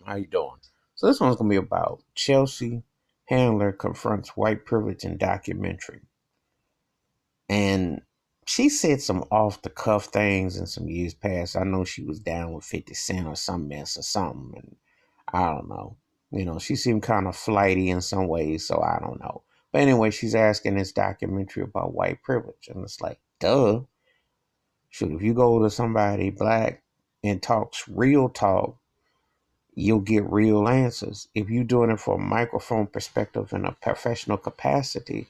How you doing? So this one's gonna be about Chelsea Handler confronts white privilege in documentary, and she said some off the cuff things in some years past. I know she was down with 50 Cent or some mess or something, and I don't know. She seemed kind of flighty in some ways, so I don't know. But anyway, she's asking this documentary about white privilege, and it's like, duh. Shoot, if you go to somebody black and talks real talk, you'll get real answers. If you're doing it from a microphone perspective in a professional capacity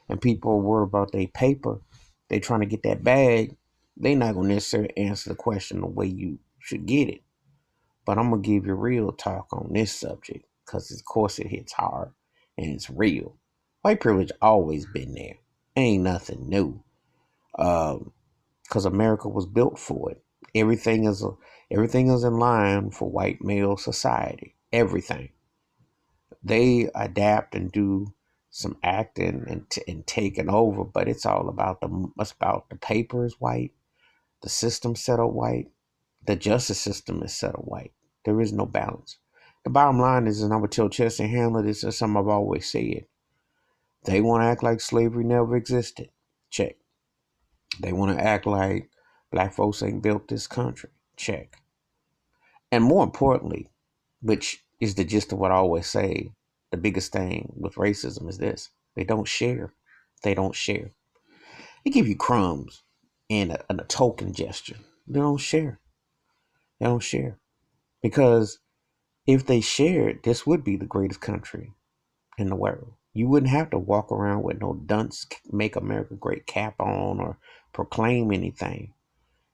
and people are worried about their paper, they trying to get that bag, they not going to necessarily answer the question the way you should get it. But I'm going to give you real talk on this subject because, of course, it hits hard and it's real. White privilege always been there. Ain't nothing new. Because America was built for it. Everything is everything is in line for white male society. Everything. They adapt and do some acting and taking over, but it's about the paper is white, the system set up white, the justice system is set up white. There is no balance. The bottom line is, and I would tell Chelsea Handler, this is something I've always said. They want to act like slavery never existed. Check. They want to act like black folks ain't built this country. Check. And more importantly, which is the gist of what I always say, the biggest thing with racism is this: they don't share. They don't share. They give you crumbs and a token gesture. They don't share. They don't share. Because if they shared, this would be the greatest country in the world. You wouldn't have to walk around with no dunce make America great cap on or proclaim anything.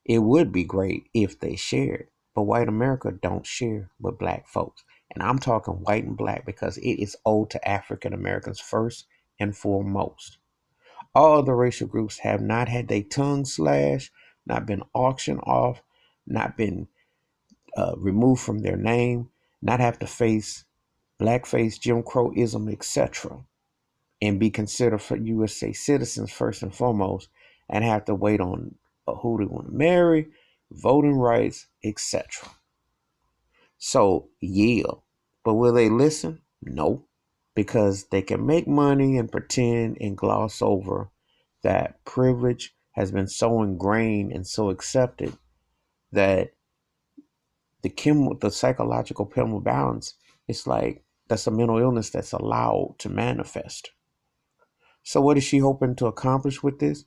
It would be great if they shared, but white America don't share with black folks. And I'm talking white and black because it is owed to African Americans first and foremost. All other racial groups have not had their tongues slashed, not been auctioned off, not been removed from their name, not have to face blackface, Jim Crowism, etc., and be considered for USA citizens first and foremost, and have to wait on who they want to marry, voting rights, etc. So, yeah. But will they listen? No. Because they can make money and pretend and gloss over that privilege has been so ingrained and so accepted that the psychological chemical balance, it's like that's a mental illness that's allowed to manifest. So what is she hoping to accomplish with this?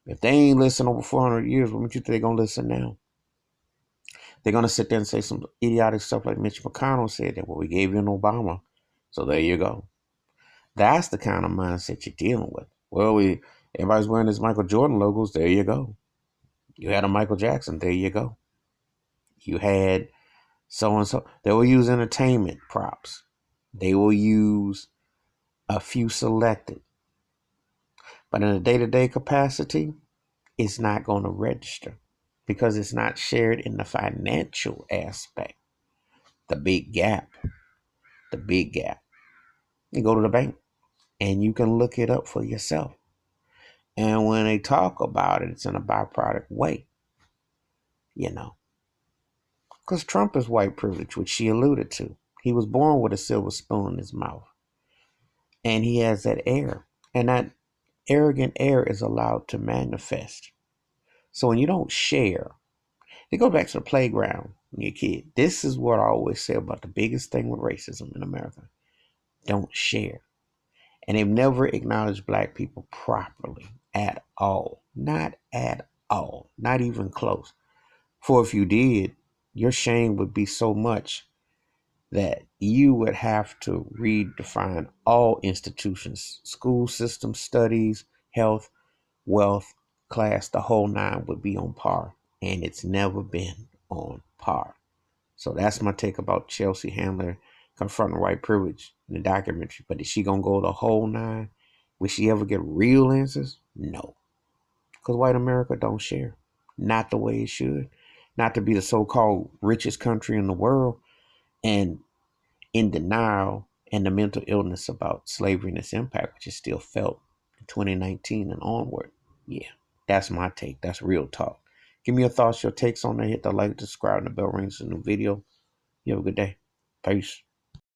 If they ain't listened over 400 years, what makes you think they're going to listen now? They're going to sit there and say some idiotic stuff like Mitch McConnell said that, well, we gave you an Obama. So there you go. That's the kind of mindset you're dealing with. Well, everybody's wearing this Michael Jordan logos. There you go. You had a Michael Jackson. There you go. You had so and so. They will use entertainment props. They will use a few selected. But in a day-to-day capacity, it's not going to register because it's not shared in the financial aspect. The big gap. The big gap. You go to the bank and you can look it up for yourself. And when they talk about it, it's in a byproduct way, you know. Because Trump is white privilege, which she alluded to. He was born with a silver spoon in his mouth. And he has that air. And that arrogant air is allowed to manifest. So when you don't share, they go back to the playground when you're a kid. This is what I always say about the biggest thing with racism in America. Don't share. And they've never acknowledged black people properly at all. Not at all. Not even close. For if you did, your shame would be so much that you would have to redefine all institutions, school system, studies, health, wealth, class, the whole nine would be on par. And it's never been on par. So that's my take about Chelsea Handler confronting white privilege in the documentary. But is she going to go the whole nine? Will she ever get real answers? No. Because white America don't share. Not the way it should. Not to be the so-called richest country in the world and in denial and the mental illness about slavery and its impact, which is still felt in 2019 and onward. Yeah, that's my take. That's real talk. Give me your thoughts, your takes on that. Hit the like, subscribe, and the bell rings for a new video. You have a good day. Peace.